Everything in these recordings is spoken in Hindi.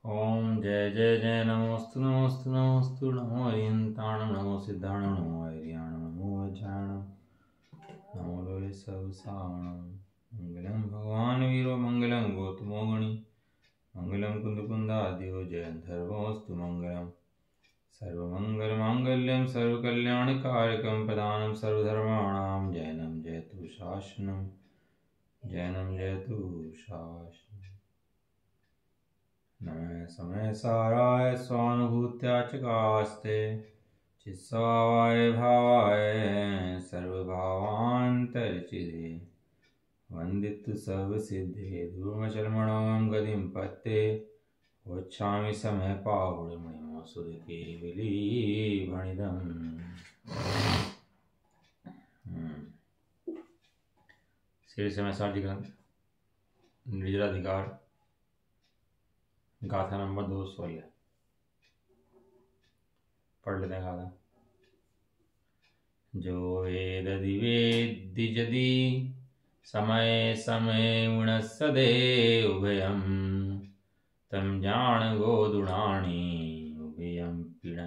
ओम जय जय जय नमोस्तु नमोस्तु नमोस्तु नमो हरियंताणं नमो सिद्धाणं नमो हरियाणं नमो वज्राणं नमो लोले सवसाणं मंगलम भगवान वीरो मंगलम गौतमोगणि मंगलम कुंदकुंदाद्यो जयंधर्वोऽस्तु मंगलम सर्वमंगलमांगल्यं सर्वकल्याणकारकं प्रदानं सर्वधर्माणां जयनं जयतु शासनं जयनं जयतु शासनं नमः समय साराय स्वानुभूत्या च कास्ते चित्स्वभावाय भावाय सर्वभावान्तरचिदे वन्दितु सर्वसिद्धे धूमचर्मणं गतिं पत्ते वक्षामि समय पाहुणमणिमो सुरकेवली भणिदम्। श्री समय सारथी ग्रंथ निर्जराधिकार गाथा नंबर 216 पढ़ लेते हैं गाथा। जो वेददिवेद्य यदि समय समय उणसदे उभयं तं जान गोदुणाणि उभयं पिण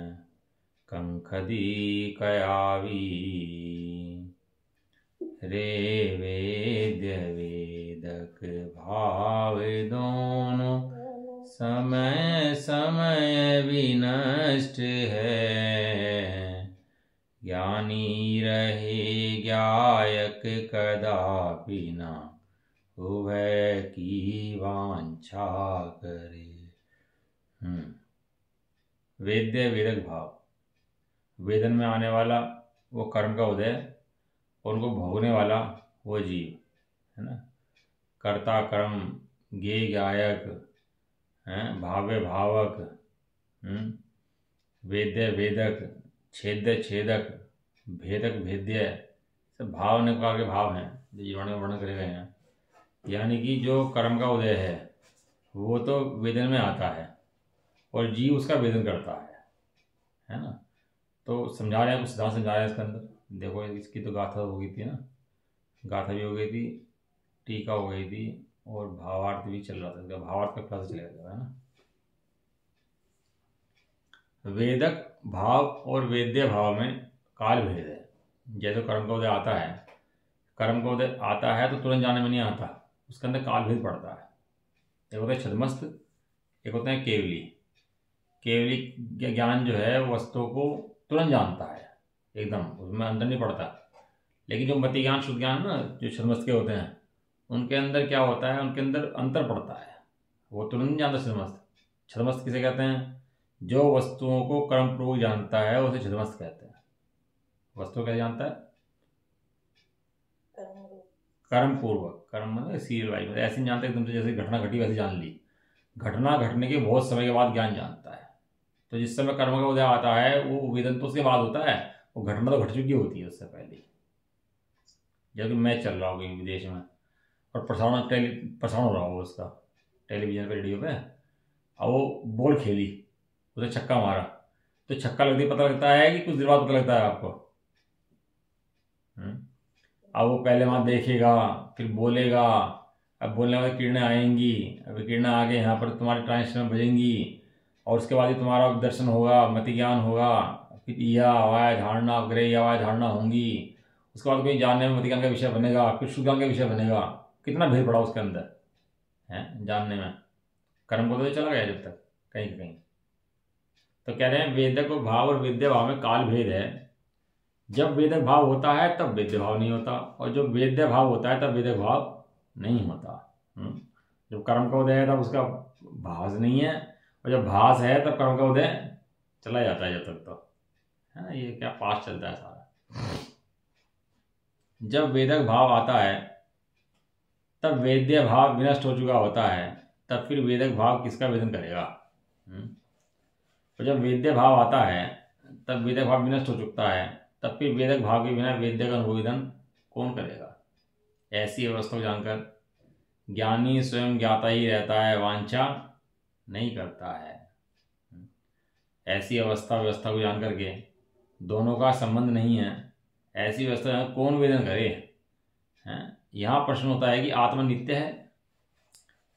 कंखदी कयावी रे वेद्य वेदक भाव दोनों समय समय विनष्ट है ज्ञानी रहे ज्ञायक कदापि न उभय की वांछा करे। वेद्य वेदक भाव, वेदन में आने वाला वो कर्म का उदय और उनको भोगने वाला वो जीव है ना। कर्ता कर्म, ज्ञेय गायक, भाव्य भावक, वेद्य वेदक, छेद्य छेदक, भेदक भेद्य, सब भाव ने प्रकार के भाव हैं जो जीवन में वर्णन करे गए हैं। यानी कि जो कर्म का उदय है वो तो वेदन में आता है और जीव उसका वेदन करता है ना। तो समझा रहे हैं, कुछ सिद्धांत समझा रहे हैं इसके अंदर। देखो इसकी तो गाथा हो गई थी ना, गाथा भी हो गई थी, टीका हो गई थी और भावार्थ भी चल रहा था। भावार्थ का क्लास चलेगा है ना। वेदक भाव और वेद्य भाव में काल भेद है। जैसे कर्म का उदय आता है, कर्म का उदय आता है तो तुरंत जाने में नहीं आता, उसके अंदर काल भेद पड़ता है। एक होता है छद्मस्त, एक होता है केवली। केवली ज्ञान जो है वस्तुओं को तुरंत जानता है, एकदम उसमें अंदर नहीं पड़ता। लेकिन जो मति ज्ञान शुद्ध ज्ञान ना, जो छद्मस्त के होते हैं, उनके अंदर क्या होता है, उनके अंदर अंतर पड़ता है, वो तुरंत नहीं जानता छद्मस्त। छद्मस्त किसे कहते हैं? जो वस्तुओं को कर्म पूर्वक जानता है उसे छद्मस्त कहते हैं। वस्तु कैसे जानता है? कर्म पूर्वक। कर्म मतलब सीरियल वाइज, मतलब ऐसे नहीं जानता एकदम से जैसे घटना घटी वैसे जान ली। घटना घटने के बहुत समय के बाद ज्ञान जानता है। तो जिस समय कर्म का उदय आता है वो वेदन तो उसके बाद होता है, वो घटना तो घट चुकी होती है उससे पहले। जैसे मैच चल रहा हो कहीं विदेश में और प्रसारण हो रहा हो उसका टेलीविजन पे, रेडियो पे, और वो बॉल खेली, उसे छक्का मारा, तो छक्का लगते पता लगता है कि कुछ देर बाद पता लगता है आपको? अब वो पहले वहाँ देखेगा, फिर बोलेगा, अब बोलने वाली किरणें आएंगी, अब किरणें आगे यहाँ पर तुम्हारे ट्रांजिशन बजेंगी और उसके बाद ही तुम्हारा दर्शन होगा, मति ज्ञान होगा, फिर यह आवाज़ धारणा, ग्रह आवाज़ धारणा होंगी, उसके बाद कोई जानने में मति ज्ञान का विषय बनेगा, फिर शुद्ध ज्ञान का विषय बनेगा। कितना भेद पड़ा उसके अंदर है जानने में। कर्म को तो चला गया जब तक कहीं कहीं। तो कह रहे हैं वेदक भाव और वेद्य भाव में काल भेद है। जब वेदक भाव होता है तब वेद्य भाव नहीं होता, और जब वेद्य भाव होता है तब वेदक भाव नहीं होता। जब कर्म का उदय है तब उसका भास नहीं है, और जब भास है तब कर्म का उदय चला जाता है जब तक, तो है ना। ये क्या पास चलता है सारा। जब वेदक भाव आता है तब वेद्य भाव विनष्ट हो चुका होता है, तब फिर वेदक भाव किसका वेदन करेगा? और जब वेद्य भाव आता है तब वेदक भाव विनष्ट हो चुका है, तब फिर वेदक भाव के बिना वेद्य का अनुवेदन कौन करेगा? ऐसी अवस्था को जानकर ज्ञानी स्वयं ज्ञाता ही रहता है, वांछा नहीं करता है। ऐसी अवस्था व्यवस्था को जान करके दोनों का संबंध नहीं है, ऐसी व्यवस्था में कौन वेदन करे? हैं, यहाँ प्रश्न होता है कि आत्मा नित्य है,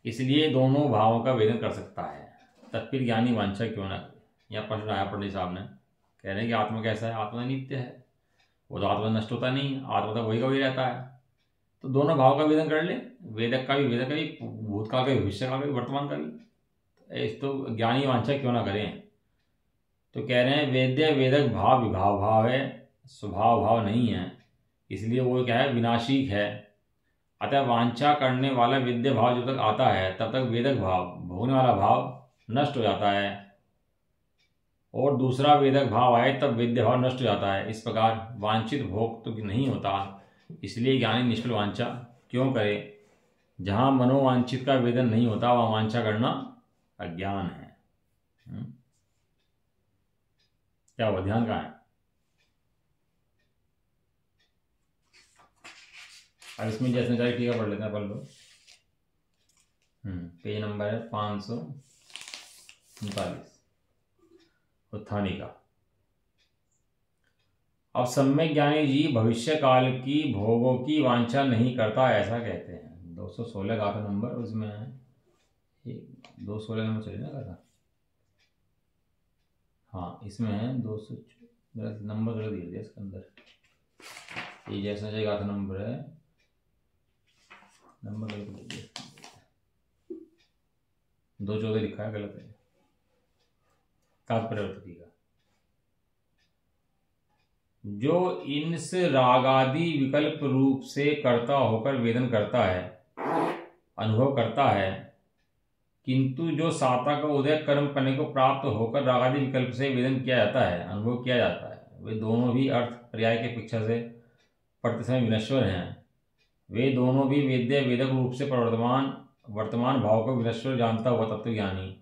इसलिए दोनों भावों का वेदन कर सकता है। तब फिर ज्ञानी वांछा क्यों ना करे। यहाँ प्रश्न आया पंडित साहब ने, कह रहे हैं कि आत्मा कैसा है, आत्मा नित्य है, वो तो आत्मा नष्ट होता नहीं है, आत्मा तो वही का वही रहता है। तो दोनों भाव का वेदन कर ले, वेदक का भी, भूतकाल का भी, भविष्य काल का भी, वर्तमान का भी। तो ज्ञानी वांछा क्यों ना करें। तो कह रहे हैं वेद्य वेदक भाव विभाव भाव है, स्वभाव भाव नहीं है, इसलिए वो क्या है, विनाशी है। अतः वांछा करने वाला वेद्य भाव जब तक आता है तब तक वेदक भाव, भोगने वाला भाव नष्ट हो जाता है, और दूसरा वेदक भाव आए तब वेद्य भाव नष्ट हो जाता है। इस प्रकार वांछित भोग तो नहीं होता, इसलिए ज्ञानी निष्फल वांछा क्यों करे। जहाँ मनोवांछित का वेदन नहीं होता वहाँ वांछा करना अज्ञान है। क्या हुआ, ध्यान कहाँ है। अब इसमें जैसे जाए टीका पढ़ लेते हैं, पढ़ लो। पेज नंबर है 539, उत्थानी का। अब सम्यक ज्ञानी जी भविष्य काल की भोगों की वांछा नहीं करता, ऐसा कहते हैं। 216 गाथा नंबर उसमें है, 216 नंबर चलिए ना गाथा, हाँ इसमें है 200 नंबर गलत दिया दिया इसके अंदर। ये जैसा जय गाथा नंबर है, नंबर गलत दिया 214 लिखा है, गलत है। तात्पर्य का जो इंस रागादि विकल्प रूप से कर्ता होकर वेदन करता है, अनुभव करता है, किंतु जो साता का उदय कर्म करने को प्राप्त होकर रागादि विकल्प से वेदन किया जाता है, अनुभव किया जाता है, वे दोनों भी अर्थ पर्याय के अपेक्षा से पढ़ते समय विनश्वर हैं। वे दोनों भी वेद्य वेदक रूप से वर्तमान भाव को विनश्वर जानता हुआ तत्वज्ञानी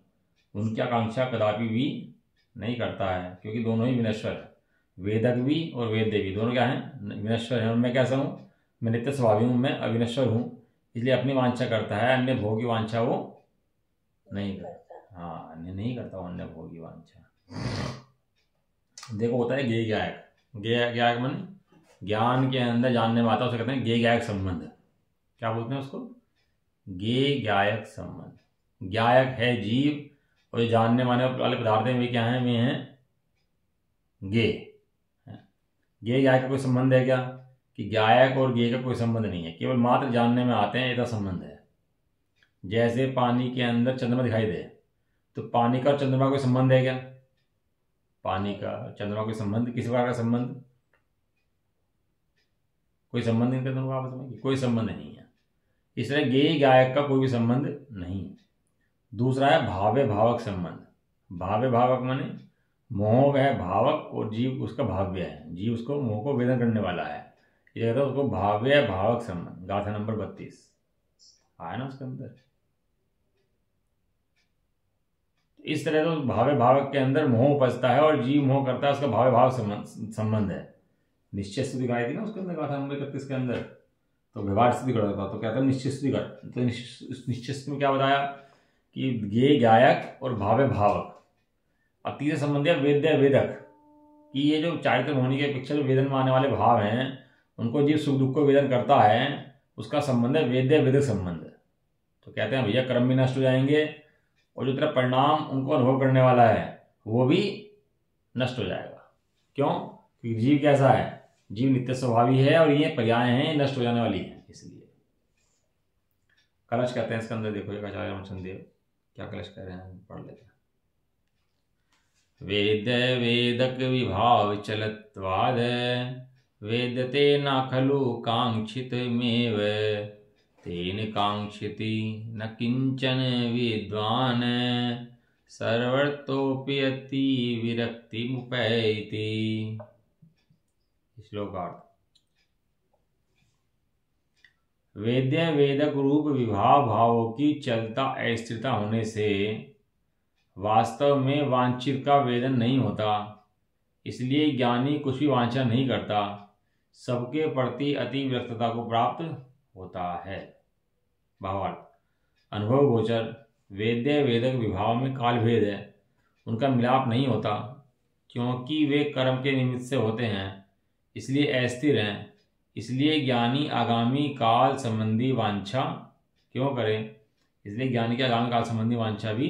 उनकी आकांक्षा कदापि भी नहीं करता है, क्योंकि दोनों ही विनश्वर है। वेदक भी और वेद्य भी दोनों क्या हैं, विनश्वर हैं। मैं कैसा हूँ, मैं नित्य स्वभावी हूँ, मैं अविनश्वर हूँ, इसलिए अपनी वांछा करता है, अन्य भोग की वांछा वो नहीं करता। हाँ, नहीं करता अन्य भोग की वांछा। देखो होता है ज्ञेय ज्ञायक, ज्ञेय ज्ञायक मन ज्ञान के अंदर जानने में आता है, उसे कहते हैं ज्ञेय ज्ञायक संबंध। क्या बोलते हैं उसको, ज्ञेय ज्ञायक संबंध। ज्ञायक है जीव, और जानने माने वाले पदार्थ हैं, वे क्या हैं, वे हैं ज्ञेय। ज्ञेय ज्ञायक का कोई संबंध है क्या, कि ज्ञायक और ज्ञेय का कोई संबंध नहीं है, केवल मात्र जानने में आते हैं, ऐसा संबंध है। जैसे पानी के अंदर चंद्रमा दिखाई दे, तो पानी का और चंद्रमा कोई संबंध है क्या, पानी का चंद्रमा कोई संबंध, किसी प्रकार का संबंध, कोई संबंध नहीं करते आपस में, कोई संबंध नहीं है। इसलिए ज्ञेय ज्ञायक का कोई भी संबंध नहीं। दूसरा है भाव्य भावक संबंध। भाव्य भावक माने मोह है भावक और जीव उसका भाव्य है, जीव उसको मोह को वेदन करने वाला है, ये कहता है उसको भाव्य भावक संबंध। गाथा नंबर 32 आया ना उसके अंदर। इस तरह तो भाव्य भावक के अंदर मोह उपजता है और जीव मोह करता है, उसका भाव्य भाव संबंध है। निश्चय स्थिति दिखाई थी ना उसके अंदर गाथा नंबर 31 के अंदर, तो व्यवहार स्थिति कर था, तो कहता है निश्चित स्थिति कर। तो निश्चित स्थिति में क्या बताया कि ज्ञेय ज्ञायक और भाव्य भावक। अब तीसरे संबंधी वेद्य वेदक, कि ये जो चारित्र होने के अपेक्षा जो वेदन में आने वाले भाव हैं, उनको जीव सुख दुख को वेदन करता है, उसका संबंध है वेद्य वेदक संबंध। तो कहते हैं भैया कर्म भी नष्ट हो जाएंगे, और जो तेरा परिणाम उनको अनुभव करने वाला है वो भी नष्ट हो जाएगा। क्यों, क्योंकि जीव कैसा है, जीव नित्य स्वभावी है, और ये पर्याय हैं, नष्ट हो जाने वाली है। इसलिए कलश कहते हैं इसके अंदर, देखो एक आचार्य रामचंद्र क्या कलश कह रहे हैं, पढ़ लेते हैं। वेद्य वेदक विभाव चलत्वाद वेद्यते न खलु कांक्षितमेव तेन कांक्षिति न किंचन विद्वान् सर्वतोऽपि अति विरक्तिमुपैति। श्लोकार्थ। वेद्य वेदक रूप विभाव भावों की चलता अस्थिरता होने से वास्तव में वांछित का वेदन नहीं होता, इसलिए ज्ञानी कुछ भी वांछा नहीं करता, सबके प्रति अति विरक्तता को प्राप्त होता है। भावार्थ। अनुभव गोचर वेद्य वेदक विभाव में काल भेद है, उनका मिलाप नहीं होता, क्योंकि वे कर्म के निमित्त से होते हैं, इसलिए अस्थिर हैं। इसलिए ज्ञानी आगामी काल संबंधी वांछा क्यों करें, इसलिए ज्ञानी की आगामी काल संबंधी वांछा भी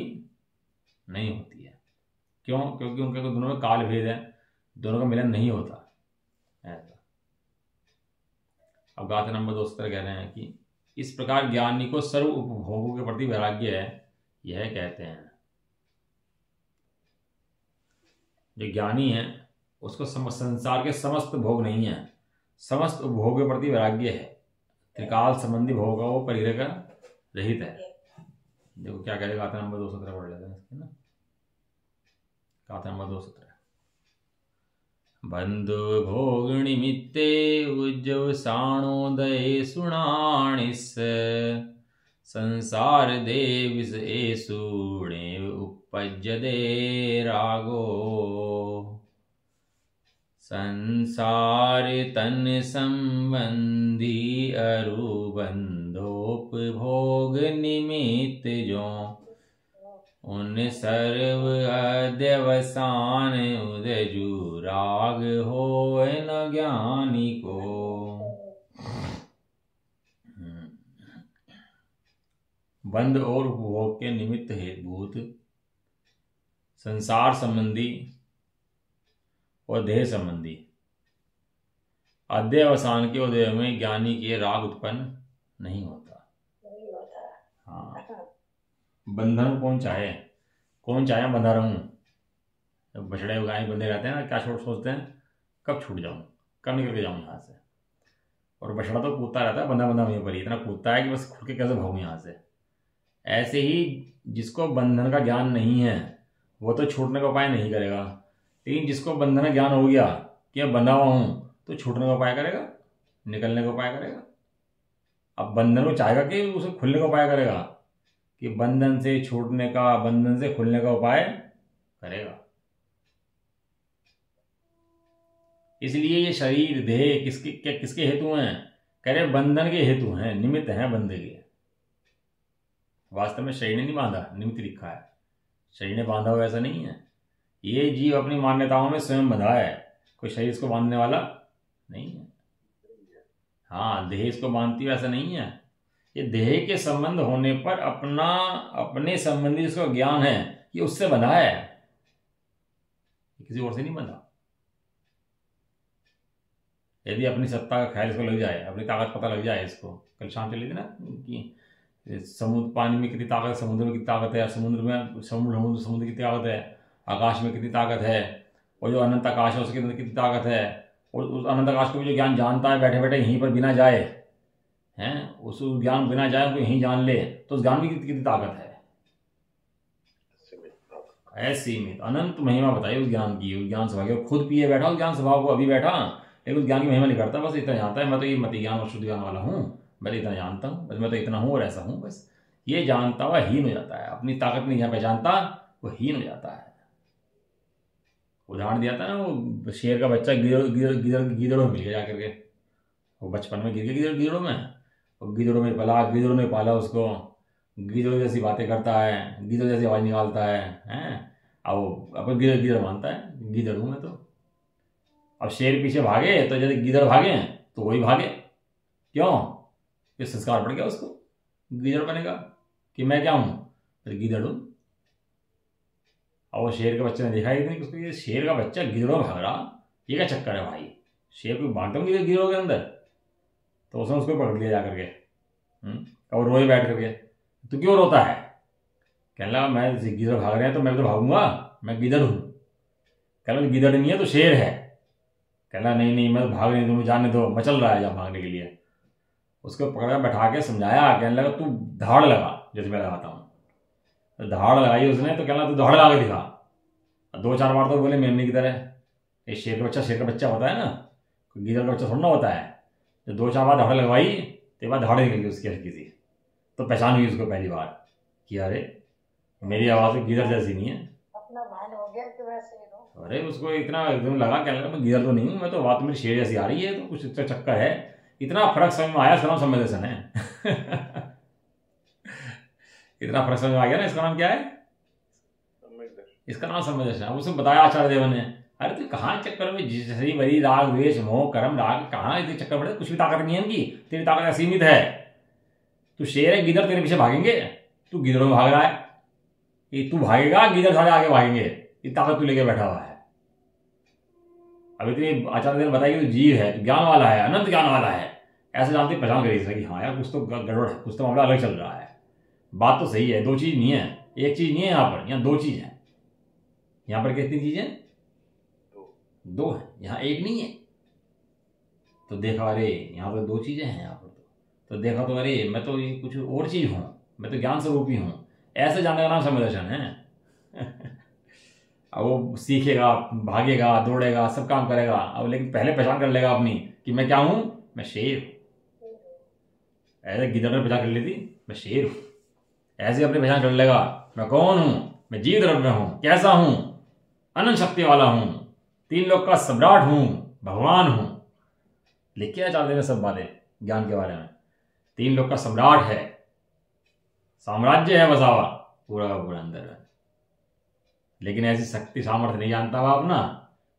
नहीं होती है। क्यों? क्योंकि उनके दोनों में काल भेद है, दोनों का मिलन नहीं होता ऐसा। अब गाथा नंबर 2 कह रहे हैं कि इस प्रकार ज्ञानी को सर्व उपभोगों के प्रति वैराग्य है, यह कहते हैं। जो ज्ञानी है उसको संसार के समस्त भोग नहीं है, समस्त उपभोग के प्रति वैराग्य है, त्रिकाल संबंधी भोग का वो परिग्रह रहित है। देखो क्या कहेगा, गाथा नंबर 217 पढ़ लेते हैं इसके ना। गाथा नंबर 217। बंधु भोग निमित्ते उज्जव साणोदय सुनाणिस, संसार देविस एसुणे उपज्यते रागो, संसार तन संबंधी अरुबंधोपभोग निमित्त जो, उन सर्व अध्यवसान उदजु राग हो न ज्ञानी को। बंध और उपभोग के निमित्त हेतुभूत संसार संबंधी और देह संबंधी अध्यवसान के उदय में ज्ञानी के राग उत्पन्न नहीं होता। हाँ, बंधन कौन चाहे, कौन चाहे बंधा रहूं। बछड़े गाय बंधे रहते हैं ना, क्या सोचते हैं कब छूट जाऊं, कब निकल के जाऊं यहाँ से। और बछड़ा तो कूदता रहता है, बंधा बंधा वहीं पर ही इतना कूदता है कि बस खुद के कैसे भागूं यहाँ से। ऐसे ही जिसको बंधन का ज्ञान नहीं है वो तो छूटने का उपाय नहीं करेगा, लेकिन जिसको बंधन का ज्ञान हो गया कि मैं बंधा हुआ हूँ तो छूटने का उपाय करेगा, निकलने का उपाय करेगा। अब बंधन को चाहेगा कि उसे खुलने का उपाय करेगा, कि बंधन से छूटने का, बंधन से खुलने का उपाय करेगा। इसलिए ये शरीर देह किसके हेतु हैं? कह रहे बंधन के हेतु हैं, निमित्त हैं बंधे के। वास्तव में शरीर ने नहीं बांधा, निमित्त लिखा है, शरीर ने बांधा हुआ ऐसा नहीं है। ये जीव अपनी मान्यताओं में स्वयं बंधा है, कोई शरीर इसको बांधने वाला नहीं है। हाँ, देह इसको बांधती है ऐसा नहीं है। ये देह के संबंध होने पर अपने संबंधी जिसका ज्ञान है ये उससे बंधा है, किसी और से नहीं बंधा। यदि अपनी सत्ता का ख्याल इसको लग जाए, अपनी ताकत पता लग जाए इसको, कल शाम चली थी ना कि समुद्र, पानी में कितनी ताकत है, समुद्र में कितनी ताकत है, समुद्र में समुद्र की ताकत है, आकाश में कितनी ताकत है, और जो अनंत आकाश है उसके अंदर कितनी ताकत है, और उस अनंत आकाश को भी जो ज्ञान जानता है बैठे बैठे यहीं पर बिना जाए हैं, उस ज्ञान बिना जाए उनको यहीं जान ले, तो उस ज्ञान में कितनी ताकत है। असीमित अनंत महिमा बताइए उस ज्ञान की। उस ज्ञान स्वभाव खुद पिए बैठा, उस ज्ञान स्वभाव को अभी बैठा, लेकिन उस ज्ञान की महिमा नहीं करता। बस इतना जानता है मैं तो ये मति ज्ञान और शुद्ध ज्ञान वाला हूँ, मैं तो इतना जानता हूँ, बस मैं तो इतना हूँ और ऐसा हूँ। बस ये जानता हुआ हीन हो जाता है, अपनी ताकत नहीं यहाँ पहचानता वो हीन हो जाता है। उदाहरण दिया था ना, वो शेर का बच्चा गीदड़ों में मिल गया जाकर के, वो बचपन में गिर गया गीदड़ों में, और गीदड़ों में पला, गीदड़ों ने पाला उसको, गीदड़ों जैसी बातें करता है, गीदड़ जैसी आवाज़ निकालता है। अब अपन गीदड़ मानता है, गीदड़ हूँ मैं तो। अब शेर पीछे भागे तो जैसे गीदड़ भागे तो वही भागे, क्यों? ये संस्कार पड़ गया उसको, गीदड़ बनेगा कि मैं क्या हूँ, तो गीदड़ हूँ। और वो शेर के बच्चे ने देखा ही नहीं उसको, ये शेर का बच्चा गिदड़ों भाग रहा, ये क्या चक्कर है भाई, शेर को बांटता हूँ गिदड़ों के अंदर। तो उसने उसको पकड़ लिया जाकर के, और रोए बैठ करके, तो क्यों रोता है? कहने लगा मैं गिदड़ भाग रहे हैं तो मैं तो भागूंगा, मैं गिदड़ हूँ। कहने लगा गिदड़ नहीं है तो शेर है। कहना नहीं नहीं मैं तो भाग नहीं दूँ, जाने दो, मचल रहा है जहाँ भागने के लिए। उसको पकड़ बैठा के समझाया, कहने लगा तू धाड़ लगा जैसे मैं लगाता हूँ। तो धाड़ लगाई उसने, तो कहना तू धाड़ लगा के दिखा। 2-4 बार तो बोले मेमने की तरह, ये शेर का बच्चा होता है ना, गीदड़ का बच्चा थोड़ा ना होता है। तो 2-4 बार धाड़ लगवाई तो बाद धाड़ निकल गई उसकी हल्की सी, तो पहचान हुई उसको पहली बार कि अरे मेरी आवाज़ तो गीदड़ जैसी नहीं है, अपना भान हो गया कि वैसे ही रहो। अरे उसको इतना एकदम लगा, कहने लगा मैं गीदड़ तो नहीं हूँ, मैं तो बात मेरी शेर जैसी आ रही है, तो कुछ इसका चक्कर है। इतना फर्क समझ में आया, इसका नाम संवेदन है। इतना फर्क समझ में आ गया ना, इसका नाम क्या है? इसका नाम संवेदन है। उसे बताया आचार्य देव ने, अरे तू कहाँ चक्कर में जैसे बड़ी राग द्वेष मोह कर्म राग, कहाँ इतने चक्कर पड़े, कुछ भी ताकत नहीं है इनकी, तेरी ताकत असीमित है। तू शेर है, गिदड़ तेरे पीछे भागेंगे, तू गिदड़ों में भाग रहा है। कि तू भागेगा, गीदड़ सारे आगे भागेंगे, ये ताकत तू लेके बैठा हुआ है। अभी तो आचार्य ने बताया कि तू जीव है, तू ज्ञान वाला है, अनंत ज्ञान वाला है, ऐसे जानते पहचान करी कि हाँ यार कुछ तो गड़बड़ है, कुछ तो मामला अलग चल रहा है। बात तो सही है, दो चीज नहीं है, एक चीज नहीं है यहाँ पर, यहाँ दो चीज है। यहाँ पर कितनी चीजें? दो है, यहाँ एक नहीं है। तो देखा अरे यहाँ पर दो चीजें हैं यहाँ पर, तो देखा तो अरे मैं तो ये कुछ और चीज हूँ, मैं तो ज्ञान स्वरूप ही हूँ, ऐसे जानने का नाम समय दर्शन है। अब वो सीखेगा, भागेगा, दौड़ेगा, सब काम करेगा, अब लेकिन पहले पहचान कर लेगा अपनी कि मैं क्या हूं, मैं शेर हूं। ऐसे गिद्दड़ ने पहचान कर ली थी, मैं शेर हूं। ऐसे अपनी पहचान कर लेगा, मैं कौन हूं, मैं जीव द्रव्य हूं, कैसा हूं, अनंत शक्ति वाला हूं, तीन लोक का सम्राट हूं, भगवान हूं। लिखे आचार्य ने सब बातें ज्ञान के बारे में। तीन लोक का सम्राट है, साम्राज्य है बसा हुआ पूरा का पूरा अंदर। लेकिन ऐसी शक्ति सामर्थ्य नहीं जानता हुआ अपना,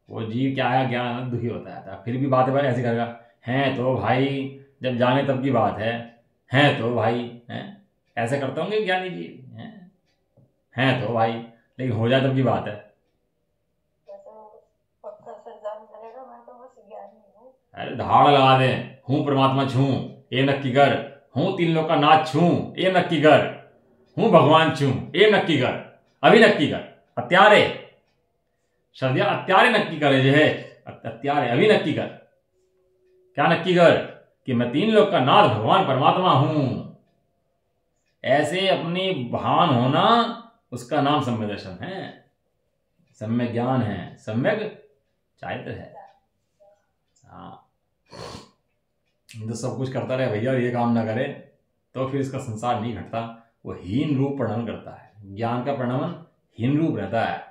वो जीव क्या है, ज्ञान दुखी होता है। फिर भी बातें भाई ऐसी करेगा, हैं तो भाई जब जाने तब की बात है तो भाई, हैं ऐसे करते होंगे ज्ञानी जीव, हैं तो भाई, लेकिन हो जाए तब की बात है। अरे धाड़ लगा दे, हूं परमात्मा छू ये नक्की कर, हूं तीन लोग का नाथ छू ये नक्की कर, हूं भगवान छू ये नक्की कर, अभी नक्की कर, अत्यारे श्रद्धा अत्यारे नक्की करे जो है, अत्यारे अभी नक्की कर। क्या नक्की कर? कि मैं तीन लोग का नाथ भगवान परमात्मा हूं। ऐसे अपनी भान होना, उसका नाम सम्यक दर्शन है, सम्यक ज्ञान है, सम्यक चारित्र है। हाँ, तो सब कुछ करता रहे भैया, ये काम ना करे तो फिर इसका संसार नहीं घटता। वो हीन रूप परिणमन करता है, ज्ञान का परिणमन हीन रूप रहता है।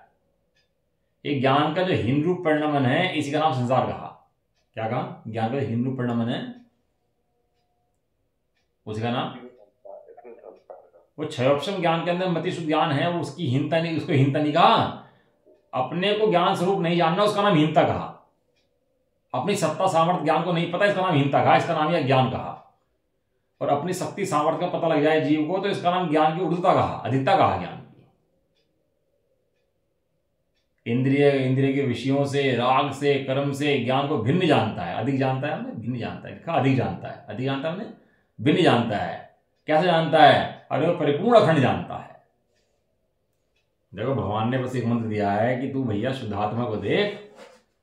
एक ज्ञान का जो हीन रूप परिणमन है, इसी का नाम संसार कहा। क्या कहा? ज्ञान का हीन रूप परिणमन है, उसी का नाम, वो क्षयोपशम ज्ञान के अंदर मति शुद्ध ज्ञान है, वो उसकी हीनता नहीं, उसको हीनता नहीं कहा। अपने को ज्ञान स्वरूप नहीं जानना, उसका नाम हीनता कहा। अपनी सत्ता सामर्थ्य ज्ञान को नहीं पता, इसका नाम हीनता कहा, इसका नाम यह ज्ञान कहा। और अपनी शक्ति सामर्थ्य का पता लग जाए जीव को, तो इसका नाम ज्ञान की ऊर्ध्वता कहा, अधिकता कहा ज्ञान की। इंद्रिय के विषयों से, राग से, कर्म से ज्ञान को भिन्न जानता है, अधिक जानता है, हमने भिन्न जानता है, अधिक जानता है, अधिक जानता है, हमने भिन्न जानता है। कैसे जानता है? अरे वो परिपूर्ण अखंड जानता है। देखो भगवान ने बस एक मंत्र दिया है कि तू भैया शुद्धात्मा को देख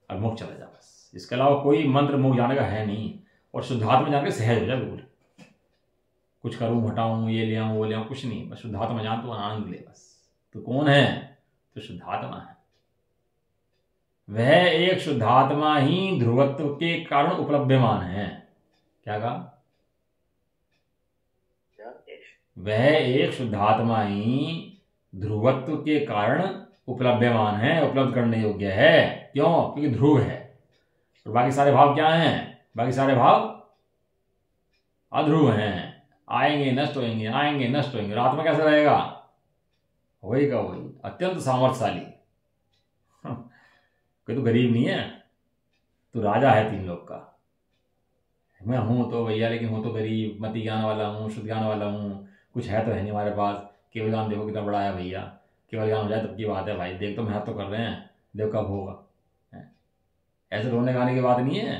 और मुख चला जा, बस। इसके अलावा कोई मंत्र मुख जाने का है नहीं। और शुद्धात्मा जाके सहज हो जाए, बिल्कुल कुछ करूं हटाऊं, ये ले आऊं वो ले आऊं, कुछ नहीं, बस शुद्धात्मा जान, तो आनंद ले बस। तो कौन है? तो शुद्धात्मा है। वह एक शुद्धात्मा ही ध्रुवत्व के कारण उपलब्धमान है। क्या कहा? वह एक शुद्धात्मा ही ध्रुवत्व के कारण उपलब्धमान है, उपलब्ध करने योग्य है। क्यों? क्योंकि ध्रुव है। और बाकी सारे भाव क्या हैं? बाकी सारे भाव अध्रुव हैं, आएंगे नष्ट होंगे, आएंगे नष्ट होंगे। आत्मा कैसा रहेगा? वही का वही, अत्यंत सामर्थ्यशाली। कोई तो गरीब नहीं है, तू राजा है तीन लोग का। मैं हूं तो भैया, लेकिन हूं तो गरीब, मति ज्ञान वाला हूं, शुद्ध ज्ञान वाला हूं, कुछ है तो है नहीं हमारे पास। केवल ज्ञान देखो कितना बड़ा है भैया, केवल ज्ञान हो जाए तब की बात है भाई। देख तो मेहनत तो कर रहे हैं, देव कब होगा। ऐसे रोने गाने की बात नहीं है।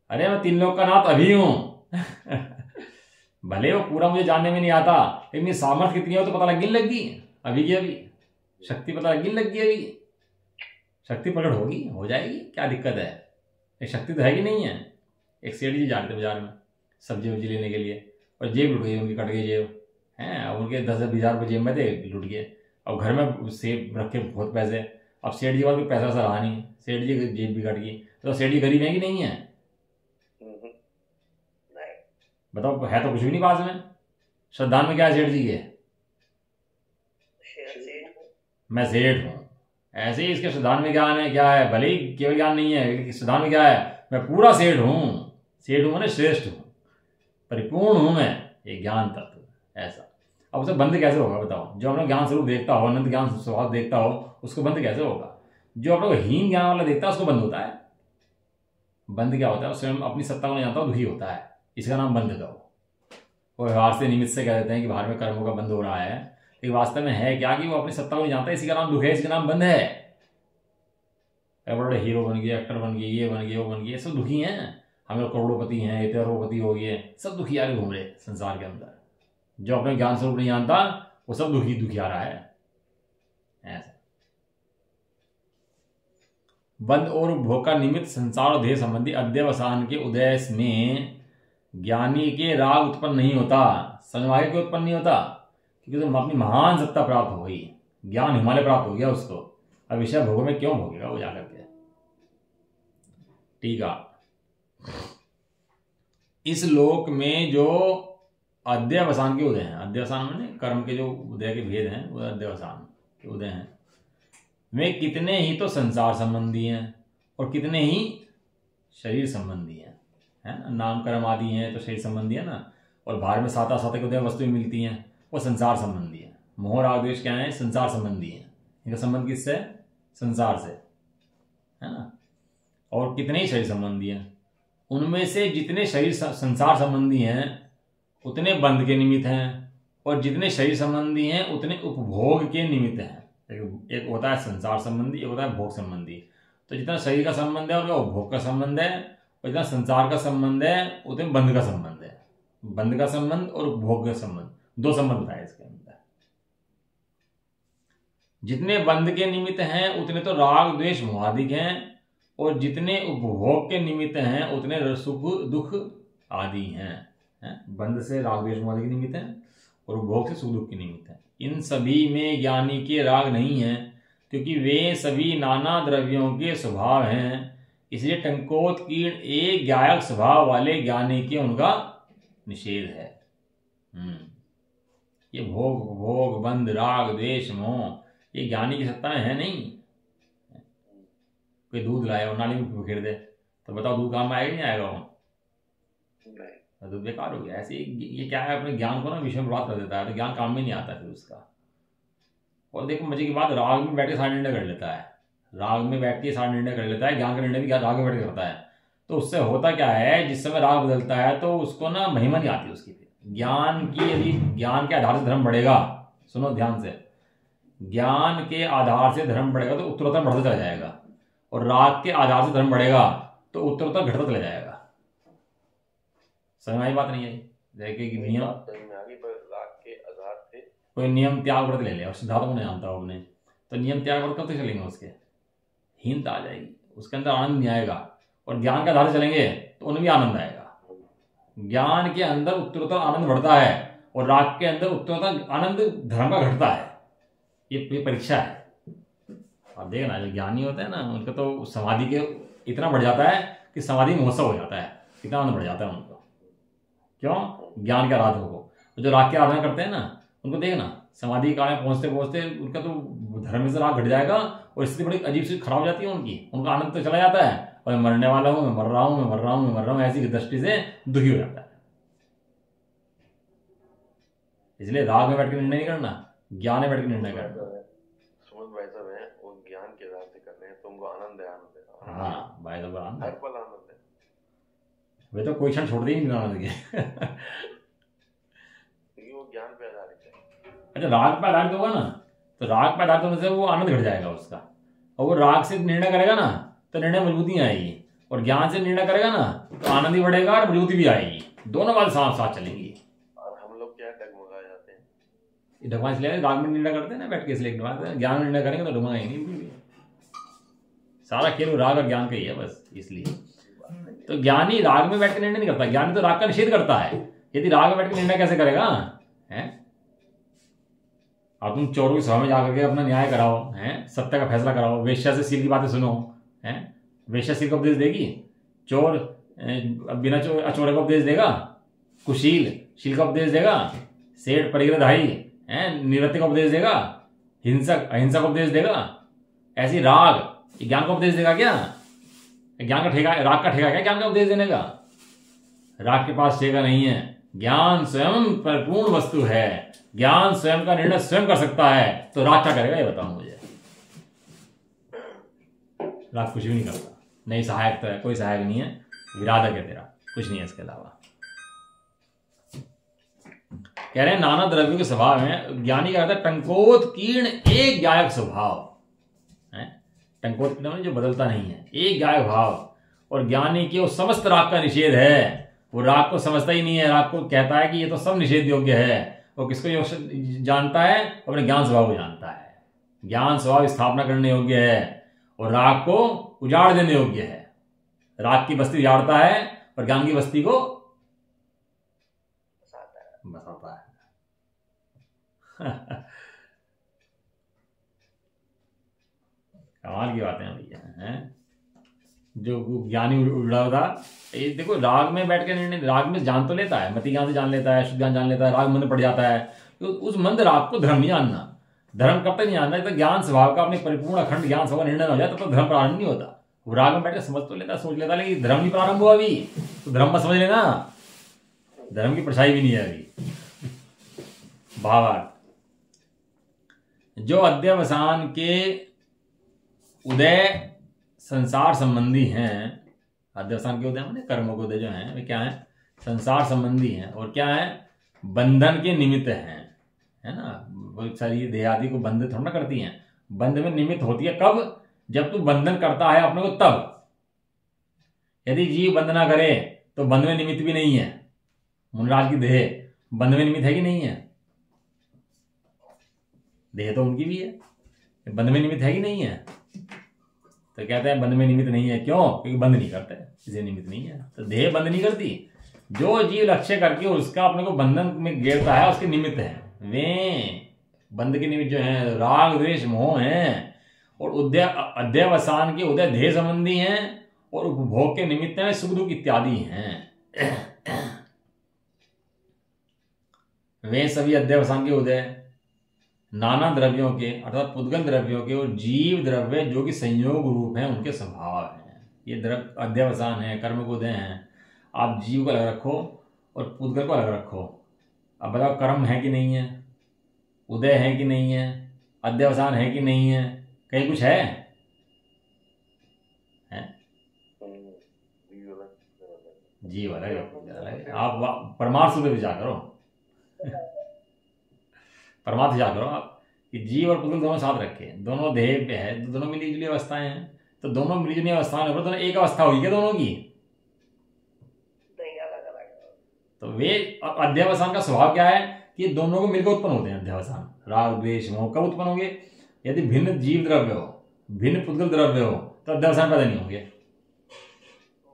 अरे मैं तीन लोग का नाथ अभी हूं। भले वो पूरा मुझे जानने में नहीं आता, लेकिन मेरी सामर्थ्य कितनी है तो पता लग गई अभी की अभी। शक्ति पता लग गई अभी। शक्ति प्रकट होगी, हो जाएगी, क्या दिक्कत है? एक शक्ति तो है कि नहीं है। एक सेठ जी जा रहे थे बाजार में सब्जी वब्जी लेने के लिए, और जेब लुट गई उनकी, कट गई जेब हैं। अब उनके 10,000-20,000 रुपये जेब में थे, लुट गए। अब घर में सेब रखे बहुत पैसे। अब सेठ जी वाले पैसा रहा नहीं, सेठ जी जेब भी कट गई। तो सेठ जी गरीब है कि नहीं है? बताओ, है तो कुछ भी नहीं पास में। श्रद्धान में क्या है सेठ जी के? मैं सेठ हूं। ऐसे ही इसके श्रद्धान में ज्ञान है, क्या है? भले ही केवल ज्ञान नहीं है, श्रद्धान में क्या है? मैं पूरा सेठ हूं। सेठ हूं मैंने श्रेष्ठ हूं, परिपूर्ण हूं मैं, एक ज्ञान तत्व ऐसा। अब उसे बंद कैसे होगा बताओ? जो अपना ज्ञान स्वरूप देखता हो, अनंत ज्ञान स्वभाव देखता हो, उसको बंद कैसे होगा? जो अपने को हीन ज्ञान वाला देखता है उसको बंद होता है। बंद क्या होता है? स्वयं अपनी सत्ता को नहीं जानता, दुखी होता है। इसका नाम बंध का हो। और व्यवहार से निमित्त से कह देते हैं कि बाहर में कर्मों का बंद हो रहा है, लेकिन वास्तव में है क्या कि वो अपनी सत्ता को नहीं जानता, इसी का नाम दुख है, इसी का नाम बंध है। बड़े हीरो बन गए, एक्टर बन गए, ये बन गए, वो बन गए, सब दुखी हैं। हम लोग करोड़पति हैं, इतने अरबपति हो गए, सब दुखी आ रहे घूम रहे संसार के अंदर। जो अपने ज्ञान स्वरूप नहीं जानता वो सब दुखी आ रहा है। ऐसा बंध और उपभोग का निमित्त संसार और देह संबंधी अध्यवसान के उदय में ज्ञानी के राग उत्पन्न नहीं होता। समझ क्यों उत्पन्न नहीं होता? क्योंकि तो अपनी महान सत्ता प्राप्त हो गई, ज्ञान हिमालय प्राप्त हो गया उसको। अब विषय भोगों में क्यों भोगेगा वो जाकर के? ठीक है, इस लोक में जो अध्यवसान के उदय हैं, अध्यवसान माने कर्म के जो उदय के भेद हैं, वो अध्यवसान के उदय हैं, वे कितने ही तो संसार संबंधी हैं और कितने ही शरीर संबंधी हैं, है ना। नाम कर्म आदि हैं तो शरीर संबंधी है ना, और बाहर में साता सातक उदय वस्तुएं मिलती हैं वो संसार संबंधी है। मोह राग द्वेष क्या है? संसार संबंधी है। इनका संबंध किससे? संसार से, है ना। और कितने ही शरीर संबंधी हैं, उनमें से जितने शरीर संसार संबंधी हैं उतने बंध के निमित्त हैं, और जितने शरीर संबंधी हैं उतने उपभोग के निमित्त हैं। एक होता है संसार संबंधी, एक होता है भोग संबंधी। तो जितना शरीर का संबंध है उनका उपभोग का संबंध है, और जितना संसार का संबंध है उतने बंध का संबंध है। बंध का संबंध और उपभोग का संबंध, दो संबंध होता है इसके अंदर। जितने बंध के निमित्त हैं उतने तो राग द्वेष मोहादिक हैं, और जितने उपभोग के निमित्त हैं उतने सुख दुख आदि हैं। बंध से राग द्वेष मोहादि के निमित्त हैं और उपभोग से सुख दुख के निमित्त हैं। इन सभी में ज्ञानी के राग नहीं है, क्योंकि वे सभी नाना द्रव्यों के स्वभाव हैं। इसलिए टंकोत्कीर्ण एक ज्ञायक स्वभाव वाले ज्ञानी के उनका निषेध है। ये भोग उपभोग बंध राग द्वेष मोह ये ज्ञानी की सत्ता में है नहीं। कोई दूध लाए और नाली में बिखेर दे तो बताओ दूध काम आएगा नहीं आएगा? वो तो बेकार हो गया। ऐसे ये क्या है, अपने ज्ञान को ना विषय में बर्बाद कर देता है, तो ज्ञान काम में नहीं आता फिर उसका। और देखो मजे की बात, राग में बैठ के सारा निर्णय कर लेता है, राग में बैठ के सारा निर्णय कर लेता है, ज्ञान का निर्णय भी राग में बैठ के करता है। तो उससे होता क्या है, जिस समय राग बदलता है तो उसको ना महिमा नहीं आती उसकी। ज्ञान की यदि ज्ञान के आधार से धर्म बढ़ेगा, सुनो ध्यान से, ज्ञान के आधार से धर्म बढ़ेगा तो उत्तरोत्तर बढ़ता चला जाएगा, और राग के आधार से धर्म बढ़ेगा तो उत्तरोत्तर घटता चला जाएगा। समझ आई बात नहीं है? देखिए नियम राग के आधार से कोई नियम त्याग व्रत ले ले और सिद्धार्थ को नहीं जानता हो अपने, तो नियम त्याग व्रत कब तक चलेंगे? उसके हीनता आ जाएगी, उसके अंदर आनंद नहीं आएगा। और ज्ञान के आधार से चलेंगे तो उनमें भी आनंद आएगा। ज्ञान के अंदर उत्तरोत्तर आनंद बढ़ता है और राग के अंदर उत्तरोत्तर आनंद धर्म का घटता है। ये परीक्षा है। आप देखना जो ज्ञानी होते हैं ना, उनका तो समाधि के इतना बढ़ जाता है कि समाधि महोत्सव हो जाता है, इतना आनंद बढ़ जाता है उनको। क्यों? ज्ञान के आराधकों को। जो राग की आराधना करते हैं ना, उनको देखना समाधि काल में पहुंचते पहुंचते उनका तो धर्म से राग घट जाएगा और स्थिति बड़ी अजीब सी खराब हो जाती है उनकी। उनका आनंद तो चला जाता है और मैं मरने वाला हूं, मैं मर रहा हूं, मैं मर रहा हूं, मैं मर रहा हूं, ऐसी दृष्टि से दुखी हो जाता है। इसलिए राग में बैठ के निर्णय नहीं करना, ज्ञान में बैठ के निर्णय करना। सुमन भाई साहब हैं, वो ज्ञान के आधार से कर रहे हैं तो उनको आनंद है, आनंद है। हाँ भाई साहब आनंद, हर पल आनंद है। वे तो कोई क्षण छोड़ते ही नहीं आनंद के। क्योंकि वो ज्ञान पे आधारित है। अच्छा, राग पे आधारित होगा ना, तो राग पे आधारित होने से वो आनंद घट जाएगा उसका। और वो राग से निर्णय करेगा ना तो निर्णय मजबूती आएगी, और ज्ञान से निर्णय करेगा ना तो आनंद भी बढ़ेगा और मजबूती भी आएगी। दोनों बात साथ साथ चलेंगी। और हम लोग क्या डगमगा जाते हैं, डगमा इसलिए राग में निर्णय करते हैं ना बैठ के, इसलिए ज्ञान में निर्णय करेंगे तो डगमाएंगे नहीं। सारा खेल राग और ज्ञान का ही है बस। इसलिए तो ज्ञानी राग में बैठ के निर्णय नहीं करता, ज्ञानी तो राग का निषेध करता है। यदि राग में बैठ के निर्णय कैसे करेगा? है अब तुम चोरों की सभा में जाकर के अपना न्याय कराओ, हैं सत्य का फैसला कराओ, वेश्या से सील की बातें सुनो, हैं वेश्या सील का उपदेश देगी? चोर बिना अचोरे का उपदेश देगा? कुशील शील का उपदेश देगा? सेठ परिग्रहधारी हैं निरत्य का उपदेश देगा? हिंसक अहिंसा का उपदेश देगा? ऐसी राग ज्ञान का उपदेश देगा क्या? ज्ञान का ठेका, राग का ठेका क्या ज्ञान का उपदेश देने का? राग के पास ठेका नहीं है। ज्ञान स्वयं परिपूर्ण वस्तु है, ज्ञान स्वयं का निर्णय स्वयं कर सकता है। तो राग क्या करेगा ये बताओ मुझे? राग कुछ भी नहीं करता, नहीं सहायक तो है, कोई सहायक नहीं है, विराधक है तेरा, कुछ नहीं है इसके अलावा। कह रहे हैं नाना द्रव्यों के स्वभाव हैं। ज्ञानी का कहता है टंकोत्कीर्ण एक ज्ञायक स्वभाव है। टंकोत्कीर्ण जो बदलता नहीं है, एक ज्ञायक भाव। और ज्ञानी के वो समस्त राग का निषेध है। वो राग को समझता ही नहीं है, राग को कहता है कि ये तो सब निषेध योग्य है। वो किसको जानता है? अपने ज्ञान स्वभाव को जानता है। ज्ञान स्वभाव स्थापना करने योग्य है और राग को उजाड़ देने योग्य है। राग की बस्ती उजाड़ता है और ज्ञान की बस्ती को बसाता है। कमाल की बातें हैं भैया, हैं जो ज्ञानी उड़ा था। ये देखो, राग में बैठ के निर्णय, राग में जान तो लेता है, मति ज्ञान से जान लेता है, शुद्ध ज्ञान जान लेता है, राग मंद पड़ जाता है। तो उस मंद राग को धर्म नहीं जानना। धर्म कब तक नहीं जानना? तो ज्ञान स्वभाव का अपने परिपूर्ण अखंड ज्ञान स्वभाव निर्णय हो जाए तो धर्म प्रारंभ नहीं होता। वो राग में बैठ के समझ तो लेता, सोच लेता, लेकिन धर्म नहीं प्रारंभ हुआ अभी। तो धर्म मत समझ लेना, धर्म की परछाई भी नहीं है अभी। भावार्थ, जो अध्यवसान के उदय संसार संबंधी हैं, अध्यवसान के उदय माने कर्मों के उदय जो हैं वे क्या हैं? संसार संबंधी हैं। और क्या है? बंधन के निमित्त हैं, है ना। बहुत सारी देह आदि को बंध थोड़ा ना करती हैं। बंध में निमित्त होती है कब? जब तू बंधन करता है अपने को तब। यदि जीव बंध ना करे तो बंध में निमित्त भी नहीं है। मुनराज की देह बंध में निमित्त है कि नहीं है? देह तो उनकी भी है, बंध में निमित्त है कि नहीं है? तो कहते हैं बंध में निमित्त नहीं है। क्यों? क्योंकि बंध नहीं करते, इसलिए निमित्त नहीं है। तो देह बंध नहीं करती। जो जीव लक्ष्य करके उसका अपने को बंधन में घेरता है उसके निमित्त है। वे बंध के निमित्त जो है राग द्वेष मोह हैं। और अध्यवसान के उदय देह संबंधी हैं और उपभोग के निमित्त में सुख दुख इत्यादि हैं। वे सभी अध्यवसान के उदय नाना द्रव्यों के अर्थात पुद्गल द्रव्यों के और जीव द्रव्य जो कि संयोग रूप हैं उनके स्वभाव हैं। ये द्रव्य अध्यवसान है, कर्म को उदय हैं। आप जीव को अलग रखो और पुद्गल को अलग रखो। अब बताओ, कर्म है कि नहीं है? उदय है कि नहीं है? अध्यवसान है कि नहीं है? कहीं कुछ है? जीव अलग है। आप परमार्थ से विचार करो, परमार्थ विचार करो आप कि जीव और पुद्गल दोनों साथ रखे, दोनों देह पे है, दोनों मिली जुली अवस्थाएं हैं। तो दोनों मिली जुली अवस्थाएं पर दोनों एक अवस्था होगी क्या दोनों की? तो वे अध्यवसान का स्वभाव क्या है कि दोनों को मिलकर उत्पन्न होते हैं। अध्यवसान राग द्वेष मोह कब उत्पन्न होंगे? यदि भिन्न जीव द्रव्य हो, भिन्न पुद्गल द्रव्य हो तो अध्यवसान पैदा नहीं होंगे।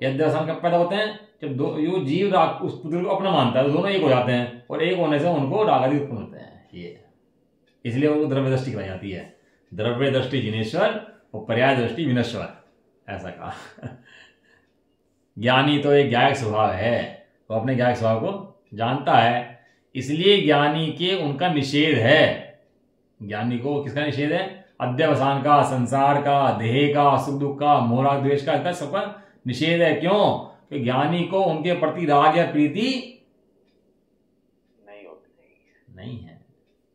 अध्यवसान कब पैदा होते हैं? जब जो जीव राग उस पुद्गल को अपना मानता है तो दोनों एक हो जाते हैं और एक होने से उनको राग आदि उत्पन्न होते हैं। ये इसलिए वो द्रव्य दृष्टि कहलाई जाती है। द्रव्य दृष्टि जिनेश्वर और पर्याय दृष्टि विनश्वर, ऐसा कहा। ज्ञानी तो एक ज्ञायक स्वभाव है, वो अपने ज्ञायक स्वभाव को जानता है, इसलिए ज्ञानी के उनका निषेध है। ज्ञानी को किसका निषेध है? अध्यवसान का, संसार का, देह का, सुख दुख का, मोह राग द्वेष का, इसका सबका निषेध है। क्यों? कि ज्ञानी को उनके प्रति राग या प्रीति नहीं है।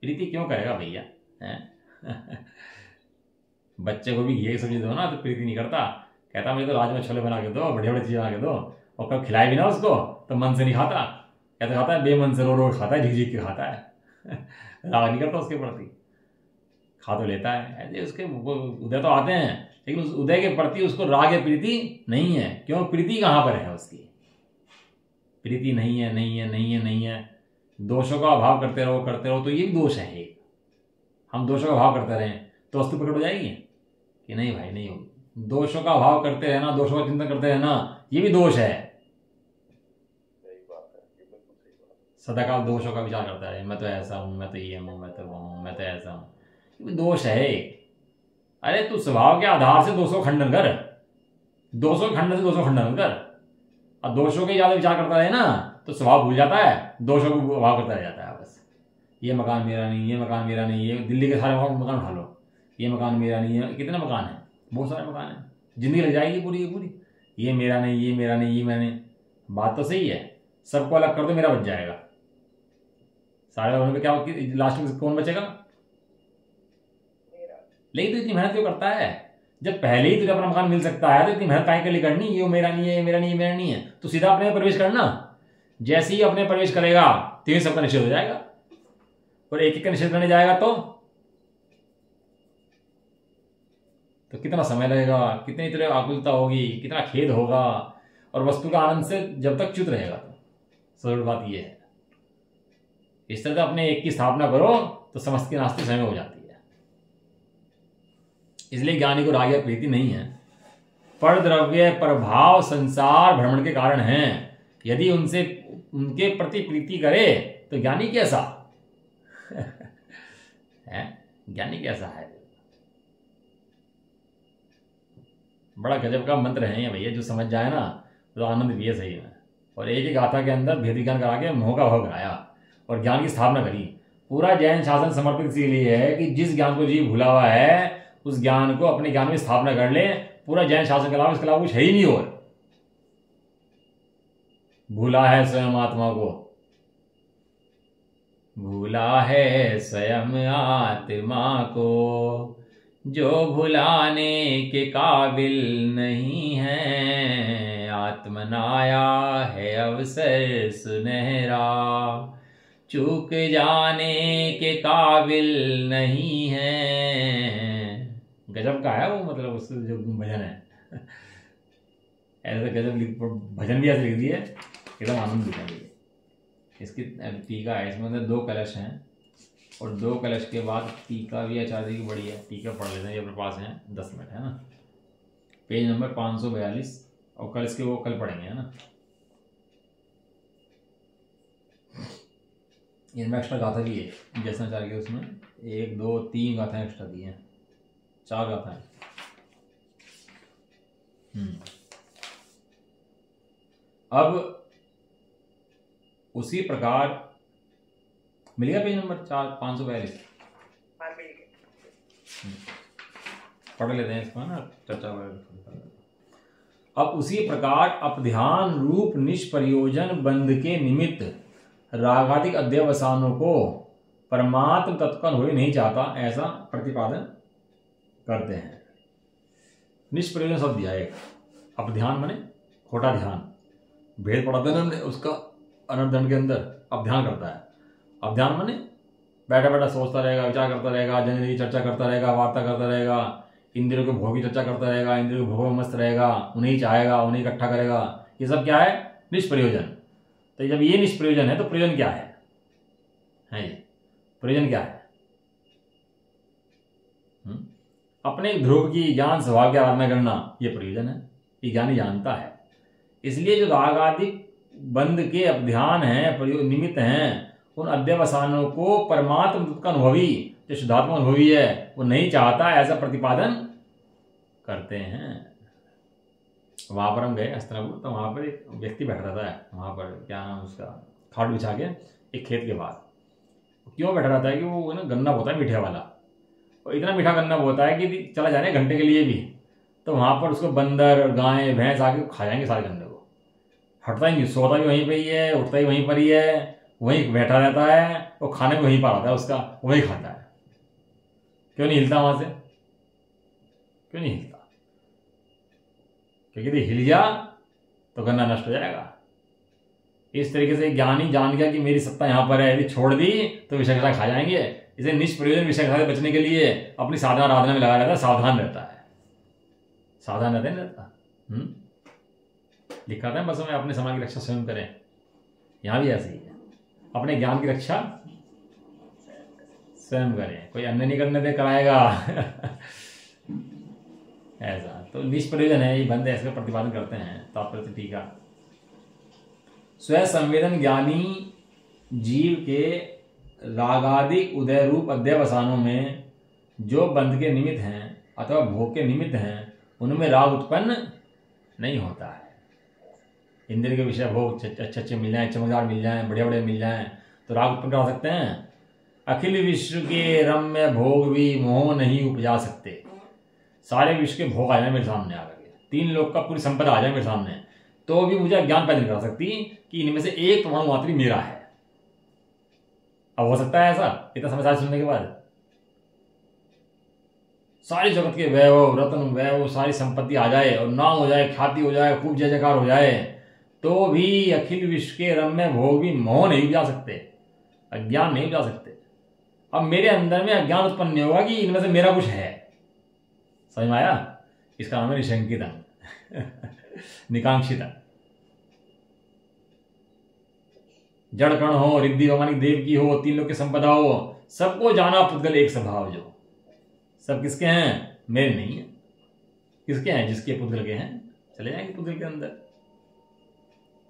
प्रीति क्यों करेगा भैया? बच्चे को भी घी की सब्जी दो ना तो प्रीति नहीं करता, कहता मुझे तो राजमा छोले बना के दो, बढ़िया बढ़िया चीज बना के दो। और कब खिलाए भी ना उसको तो मन से नहीं खाता, कहता खाता है बेमन से, रो रो खाता है, झिक झिक के खाता है। राग नहीं करता उसके प्रति, खा तो लेता है। ऐसे उसके उदय तो आते हैं लेकिन उस उदय के प्रति उसको राग या प्रीति नहीं है। क्यों? प्रीति कहाँ पर है उसकी? प्रीति नहीं है, नहीं है, नहीं है, नहीं है। दोषों का अभाव करते रहो तो ये भी दोष है। एक हम दोषों का अभाव करते रहें तो वस्तु प्रकट हो जाएगी कि नहीं? भाई नहीं होगी। दोषों का अभाव करते रहना, दोषों का चिंतन करते रहना, ये भी दोष है। सदाकाल दोषों का विचार करता है, मैं तो ऐसा हूं, मैं तो ये हूं, मैं तो वो हूं, मैं तो ऐसा हूं, ये भी दोष है। अरे तू स्वभाव के आधार से दोषों खंडन कर, दोषों खंडन से दोषों खंडन कर। अब दोषों के ज्यादा विचार करता रहे ना तो स्वभाव भूल जाता है, दोषों को अभाव करता रह जाता है। बस ये मकान मेरा नहीं, ये मकान मेरा नहीं, ये दिल्ली के सारे मकान उठा लो, ये मकान मेरा नहीं है। कितने मकान हैं? बहुत सारे मकान हैं, जिंदगी लग जाएगी पूरी की पूरी। ये मेरा नहीं, ये मेरा नहीं, ये मैंने। बात तो सही है, सबको अलग कर दो मेरा बच जाएगा। सारे होने पे क्या लास्ट में कौन बचेगा? लेकिन तो इतनी मेहनत क्यों करता है? जब पहले ही तुझे अपना मकान मिल सकता है तो इतनी मेहनत काहे के लिए करनी? ये मेरा नहीं है, ये मेरा नहीं है, मेरा नहीं है। तो सीधा अपने में प्रवेश करना। जैसे ही अपने प्रवेश करेगा तो सबका निषेध हो जाएगा। और एक एक का निषेध करने जाएगा तो कितना समय लगेगा, कितनी तरह आकुलता होगी, कितना खेद होगा, और वस्तु का आनंद से जब तक च्युत रहेगा। तो सरल बात यह है, इस तरह से अपने एक की स्थापना करो तो समस्त की नास्ति स्वयं हो जाती है। इसलिए ज्ञानी को राग या प्रीति नहीं है। पर द्रव्य प्रभाव संसार भ्रमण के कारण हैं। यदि उनके प्रति प्रीति करे तो ज्ञानी कैसा है? ज्ञानी कैसा है? बड़ा गजब का मंत्र है ये भैया, जो समझ जाए ना तो आनंद भी है सही में। और एक ही गाथा के अंदर भेद ज्ञान करा के मोह का भाव कराया और ज्ञान की स्थापना करी। पूरा जैन शासन समर्पित इसीलिए है कि जिस ज्ञान को जीव भूला हुआ है उस ज्ञान को अपने ज्ञान में स्थापना कर ले। पूरा जैन शासन के अलावा इसके अलावा कुछ है ही नहीं। और भूला है स्वयं आत्मा को, भूला है स्वयं आत्मा को, जो भुलाने के काबिल नहीं है। आत्मनाया है अवसर सुनहरा, चूक जाने के काबिल नहीं है। गजब का है वो, मतलब उस जो भजन है ऐसे गजब भजन भी ऐसे लिख दिए, एकदम आनंद दिखा दिए। इसकी टीका है, इसमें अंदर 2 कलश हैं और 2 कलश के बाद टीका भी आचार्य की बड़ी है। टीका पढ़ लेते हैं, ये अपने पास है, 10 मिनट है ना। पेज नंबर 542 और कलश के वो कल पढ़ेंगे, है ना। इनमें एक्स्ट्रा गाथा भी है, जैसा आचार्य के उसमें 1 2 3 गाथाएं एक्स्ट्रा दी हैं, 4 गाथाएं। अब उसी प्रकार मिलेगा पेज नंबर 542, पढ़ लेते हैं इसको, ना चर्चा। अब उसी प्रकार अपध्यान रूप निष्प्रयोजन बंध के निमित्त रागादिक अध्यवसानों को परमात्म तत्व का अनुभव नहीं चाहता, ऐसा प्रतिपादन करते हैं। निष्प्रयोजन शब्द दिया एक, अपध्यान माने खोटा ध्यान। भेद पढ़ा था हमने उसका अनर्दंड के अंदर। अपध्यान करता है, अपध्यान माने बैठा बैठा सोचता रहेगा, विचार करता रहेगा, जनरल की चर्चा करता रहेगा, वार्ता करता रहेगा, इंद्रियों के भोग की चर्चा करता रहेगा, इंद्रियों के भोगों में मस्त रहेगा, उन्हें चाहेगा, उन्हें इकट्ठा करेगा। ये सब क्या है? निष्प्रयोजन। तो जब ये निष्प्रयोजन है तो प्रयोजन क्या है? ये प्रयोजन क्या है? अपने ध्रुव की ज्ञान स्वभाव की आराधना करना, ये प्रयोजन है। ये ज्ञानी जानता है। इसलिए जो राग आदि बंध के अपध्यान है, निमित्त हैं, उन अध्यवसानों को परमात्म का अनुभवी, जो शुद्धात्मा अनुभवी है, वो नहीं चाहता, ऐसा प्रतिपादन करते हैं। वहां पर हम गए हस्तिनापुर, तो वहां पर एक व्यक्ति बैठ रहता है, वहां पर क्या नाम उसका, खाट बिछा के एक खेत के बाद। क्यों बैठा रहता है कि वो ना गन्ना बोता है मीठे वाला, और इतना मीठा गन्ना बोता है कि चला जाने घंटे के लिए भी, तो वहां पर उसको बंदर गाय भैंस आके खा जाएंगे सारे गन्ने को। हटता ही नहीं, सोता भी वहीं पे ही है, उठता ही वहीं पर ही है, वहीं बैठा रहता है, वो खाने में वहीं पर आता है उसका, वहीं खाता है। क्यों नहीं हिलता वहां से? क्यों नहीं हिलता? क्योंकि यदि हिल गया तो गन्ना नष्ट हो जाएगा। इस तरीके से ज्ञानी जान गया कि मेरी सत्ता यहां पर है, यदि छोड़ दी तो विषय खा जाएंगे। इसे निष्प्रयोजन विषय से बचने के लिए अपनी साधना आराधना में लगा रहता है, सावधान रहता है। सावधान रहते नहीं रहता। लिखा था बस में अपने समाज की रक्षा स्वयं करें। यहां भी ऐसे ही है, अपने ज्ञान की रक्षा स्वयं करें, कोई अन्य नहीं करने दे कराएगा ऐसा तो निष्प्रयोजन है। ये बंदे ऐसे प्रतिपादन करते हैं। तात्पर्य टीका, स्व संवेदन ज्ञानी जीव के रागादिक उदय रूप अध्यवसानों में जो बंध के निमित्त हैं अथवा भोग के निमित्त हैं, उनमें राग उत्पन्न नहीं होता है। इंद्रिय के विषय भोग अच्छे अच्छे मिल जाए, चमकदार मिल जाए, बढ़िया बढ़िया मिल जाए तो राग उत्पन्न कर सकते हैं। अखिल विश्व के रम्य भोग भी मोह नहीं उपजा सकते। सारे विश्व के भोग आ जाए मेरे सामने आकर के, 3 लोक का पूरी संपदा आ जाए मेरे सामने, तो भी मुझे ज्ञान पैदा नहीं करा सकती कि इनमें से एक परमाणु मात्र मेरा है। अब हो सकता है ऐसा इतना समझदार सुनने के बाद? सारी जगत के वैभव रत्न वैभव सारी संपत्ति आ जाए और नाम हो जाए, ख्याति हो जाए, खूब जय जयकार हो जाए, तो भी अखिल विश्व के रम्य भोग भी मोह नहीं उपजा सकते, अज्ञान नहीं उपजा सकते। अब मेरे अंदर में अज्ञान उत्पन्न नहीं होगा कि इनमें से मेरा कुछ है। समझ में आया? इसका नाम है निशंकित निकांक्षित। जड़ कण हो, रिद्धि भगवान देव की हो, तीन लोग की संपदा हो, सबको जाना पुद्गल एक स्वभाव जो। सब किसके हैं? मेरे नहीं है। किसके हैं? जिसके पुद्गल के हैं चले जाएंगे पुद्गल के अंदर।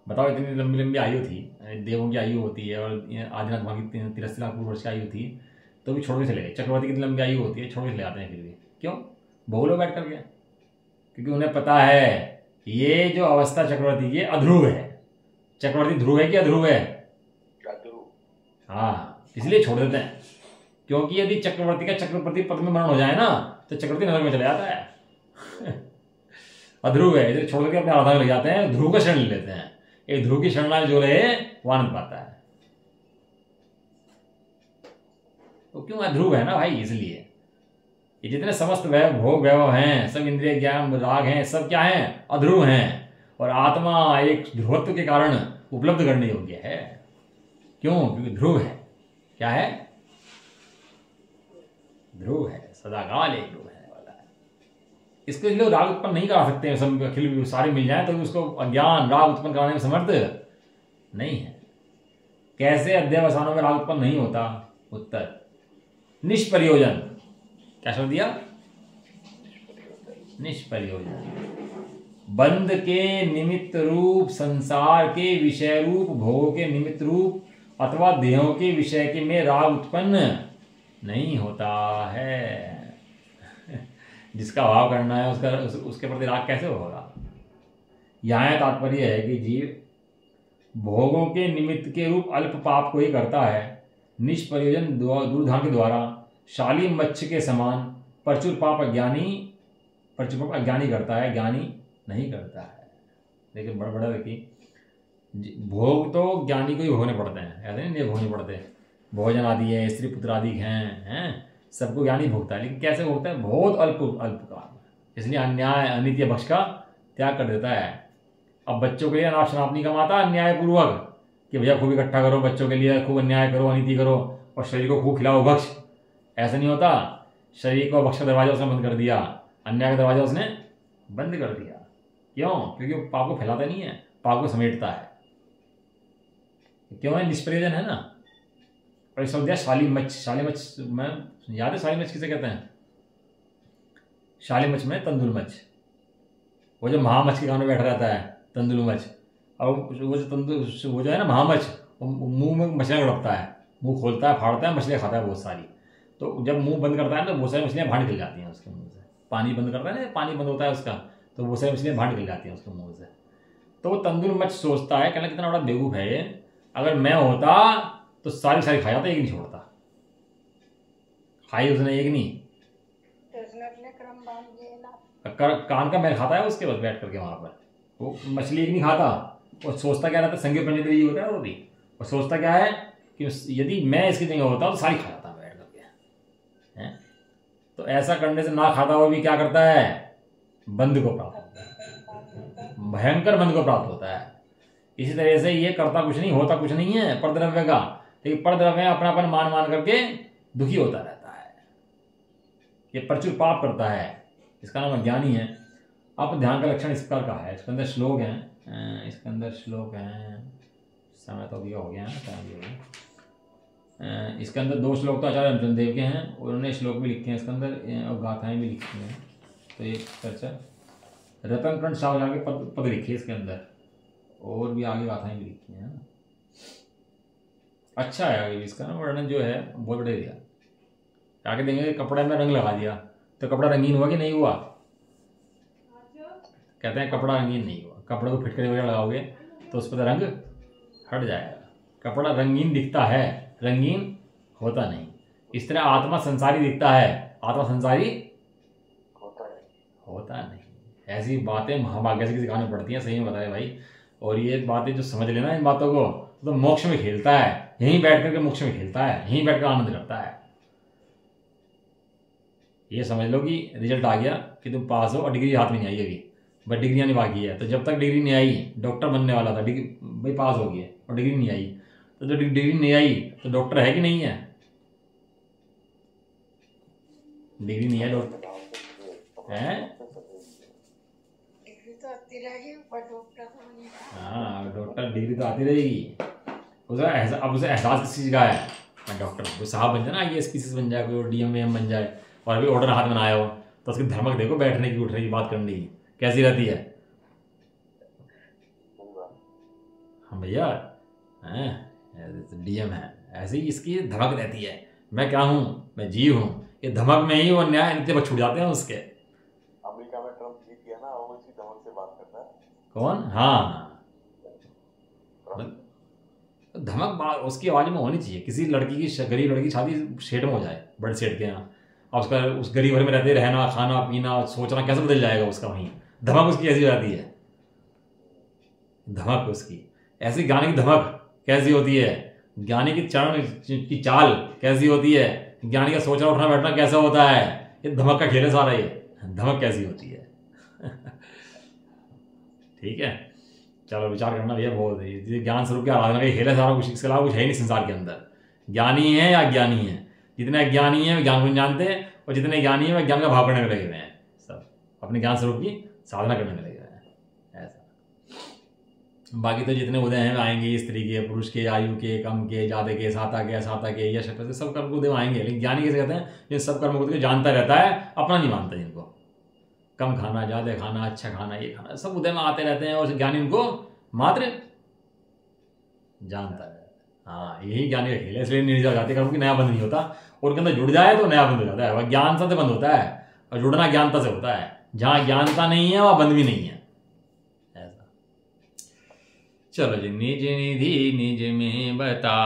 बताओ इतनी लंबी लंबी आयु थी, देवों की आयु होती है और आदिनाथ भगवान की 83 लाख वर्ष की आयु थी, तो भी छोड़ के चले गए। चक्रवर्ती की लंबी आयु होती है, छोड़ के चले आते हैं फिर भी। क्यों? बहुलो बैठ करके, क्योंकि उन्हें पता है ये जो अवस्था चक्रवर्ती की अध्रुव है। चक्रवर्ती ध्रुव है कि अध्रुव है? हाँ, इसलिए छोड़ देते हैं। क्योंकि यदि चक्रवर्ती का चक्रवर्ती पद में मरण हो जाए ना तो चक्रवर्ती नरक में चले जाता है। अध्रुव है, इसे छोड़ के अपने आराधना में लग जाते हैं, ध्रुव का शरण ले लेते हैं। एक ध्रुव की शरण जो रहे वो आनंद पाता है। तो क्यों? अध्रुव है ना भाई, इसलिए ये जितने समस्त भोग वैभव हैं, सब इंद्रिय ज्ञान राग हैं, सब क्या हैं? अध्रुव हैं। और आत्मा एक ध्रुवत्व के कारण उपलब्ध करने योग्य है। क्यों? क्योंकि ध्रुव है। क्या है? ध्रुव है, सदाकाल एक ध्रुव है वाला है। इसके लिए राग उत्पन्न नहीं करा सकते हैं। सब अखिल सारे मिल जाए तो भी उसको अज्ञान राग उत्पन्न कराने में समर्थ नहीं है। कैसे अध्यवसानों में राग उत्पन्न नहीं होता? उत्तर निष्प्रयोजन। क्या शब्द दिया? निष्प्रयोजन। बंध के निमित्त रूप, संसार के विषय रूप, भोग के निमित्त रूप अथवा देहों के विषय के में राग उत्पन्न नहीं होता है। जिसका भाव करना है उसके प्रति राग कैसे होगा? यहाँ तात्पर्य है कि जीव भोगों के निमित्त के रूप अल्प पाप को ही करता है। निष्प्रयोजन दुर्धान के द्वारा शाली मच्छ के समान प्रचुर पाप अज्ञानी करता है, ज्ञानी नहीं करता है। लेकिन बड़ा देखिए, भोग तो ज्ञानी को ही भोगने पड़ते हैं, ऐसे नहीं भोगने पड़ते। भोजन आदि है, स्त्री पुत्र आदि हैं, सबको ज्ञानी भोगता है। लेकिन कैसे भोगता है? बहुत अल्प काल। इसलिए अन्याय अनित्य भक्ष का त्याग कर देता है। अब बच्चों के लिए अनाप शनाप नहीं कमाता अन्यायपूर्वक कि भैया खूब इकट्ठा करो, बच्चों के लिए खूब अन्याय करो, अनिति करो और शरीर को खूब खिलाओ भक्ष। ऐसा नहीं होता। शरीर को भक्ष का दरवाजा उसने बंद कर दिया, अन्याय का दरवाजा उसने बंद कर दिया। क्यों? क्योंकि वो पाप को फैलाता नहीं है, पाप को समेटता है। क्यों है? निष्प्रयोजन है ना। और शब्द दिया शाली मच्छ। शाली मच्छ में याद है? शाली मच्छ किसे कहते हैं? शाली मच्छ में तंदुल मच्छ, वो जो महामच्छ के गांव में बैठा रहता है, तंदुल मच्छ। और वो जो है ना महामच्छ, मुंह में मछलियाँ गड़पता है, मुंह खोलता है, फाड़ता है, मछलियाँ खाता है बहुत सारी। तो जब मुंह बंद करता है तो बहुत सारी मछलियाँ बाहर निकल जाती हैं उसके मुंह से। पानी बंद करता है ना, पानी बंद होता है उसका, तो बहुत सारी मछलियाँ बाहर निकल जाती हैं उसके मुंह से। तो वो तंदुल मच्छ सोचता है, कहना कितना बड़ा बेवकूफ़ है ये, अगर मैं होता तो सारी खा जाता, एक नहीं छोड़ता। खाई उसने एक नहीं, उसने अपने क्रम बांध दिए ना। कान का मैल खाता है उसके बस बैठ करके वहां पर। वो मछली एक नहीं खाता, और सोचता क्या रहता है? संगे पंडित यही होता है वो भी। और सोचता क्या है कि यदि मैं इसकी जगह होता तो सारी खा जाता बैठ करके, हैं? तो ऐसा करने से ना खाता हुआ भी क्या करता है? बंध को प्राप्त होता है, भयंकर बंध को प्राप्त होता है। इसी तरह से ये करता कुछ नहीं, होता कुछ नहीं है परद्रव्य का, लेकिन परद्रव्य अपनापन मान करके दुखी होता रहता है। ये प्रचुर पाप करता है, इसका नाम अज्ञानी है। अब ध्यान का लक्षण इस प्रकार का है। इसके अंदर श्लोक हैं, इसके अंदर श्लोक हैं। समय तो अभी हो गया है, टाइम भी हो गया। इसके अंदर 2 श्लोक तो आचार्य रामचंद्र देव के हैं, उन्होंने श्लोक भी लिखे हैं इसके अंदर, और गाथाएं भी लिखी हैं। तो ये चर्चा रतनकंठ साहब के पद लिखे इसके अंदर, और भी आगे गाथाएं भी लिखी हैं। अच्छा है आगे इसका ना वर्णन जो है बहुत बढ़िया दिया। आगे देंगे कपड़े में रंग लगा दिया तो कपड़ा रंगीन हुआ कि नहीं हुआ? कहते हैं कपड़ा रंगीन नहीं हुआ। कपड़े को फिटकरी वगैरह लगाओगे तो उस पर रंग हट जाएगा। कपड़ा रंगीन दिखता है, रंगीन होता नहीं। इस तरह आत्मा संसारी दिखता है, आत्मा संसारी होता नहीं। ऐसी बातें महाभाग्य से सिखानी पड़ती हैं, सही में बताए भाई। और ये बातें जो समझ लेना इन बातों को, तो मोक्ष में खेलता है, यहीं बैठ करके मोक्ष में खेलता है, यहीं बैठकर आनंद करता है। ये समझ लो कि रिजल्ट आ गया कि तुम पास हो और डिग्री हाथ में नहीं आई अभी, बट डिग्री आने बाकी है। तो जब तक डिग्री नहीं आई, डॉक्टर बनने वाला था, डिग्री भाई पास हो गया और डिग्री नहीं आई, तो जो डिग्री नहीं आई तो डॉक्टर है कि नहीं है? डिग्री नहीं है डॉक्टर है। डिग्री तो आती रहेगी पर डॉक्टर तो नहीं। हाँ डॉक्टर डिग्री तो आती रहेगी, अब उसे एहसास किस चीज़ का है, मैं डॉक्टर कोई साहब बन जाए ना, IAS PCS बन जाए, कोई DM VM बन जाए और अभी ऑर्डर हाथ में आया हो तो उसकी धमक देखो, बैठने की उठने की बात करने की कैसी रहती है। हाँ भैया हैं DM है, ऐसे ही इसकी धमक रहती है, मैं क्या हूँ, मैं जीव हूँ, ये धमक में ही वो न्याय नीति पर छूट जाते हैं उसके। अमेरिका में ट्रम्प जीत गया ना, वो इसी धमक से बात करता है। कौन? हाँ धमक उसकी आवाज में होनी चाहिए। किसी लड़की की गरीब लड़की की शादी सेठ में हो जाए, बड़े सेठ के यहाँ, और उसका उस गरीब घर में रहते रहना खाना पीना सोचना कैसे बदल जाएगा उसका, वहीं धमक उसकी ऐसी हो जाती है। धमक उसकी ऐसी, गाने की धमक कैसी होती है, ज्ञानी की चरण की चाल कैसी होती है, ज्ञानी का सोचना उठना बैठना कैसा होता है, ये धमक का खेल है सारा, ये धमक कैसी होती है। ठीक है चलो विचार करना भैया, बहुत है ज्ञान स्वरूप की आराधना का खेल है सारा कुछ, इसके अलावा कुछ है ही नहीं संसार के अंदर। ज्ञानी है या अज्ञानी है, जितने अज्ञानी है वे ज्ञान को नहीं जानते, और जितने ज्ञानी है वे ज्ञान का भाव करने में लगे हुए हैं, सब अपने ज्ञान स्वरूप की साधना करने में लगे हुए हैं ऐसा। बाकी तो जितने उदय हैं आएंगे, स्त्री के पुरुष के आयु के कम के ज्यादा के साता के यश के सब कर्म को उदय आएंगे, लेकिन ज्ञानी कैसे कहते हैं, ये सब कर्म को जानता रहता है, अपना नहीं मानता जिनको, कम खाना ज़्यादा खाना अच्छा खाना ये खाना सब उदय में आते रहते हैं, और ज्ञानी उनको मात्र जानता है। हाँ यही ज्ञानी का खेल है, इसलिए निर्जल जाति कर्म की नया बंद नहीं होता, और उनके अंदर जुड़ जाए तो नया बंद हो जाता है। वह ज्ञानता से बंद होता है, और जुड़ना ज्ञानता से होता है, जहाँ ज्ञानता नहीं है वह बंद भी नहीं है ऐसा। चलो जी, निज निधि निज में बता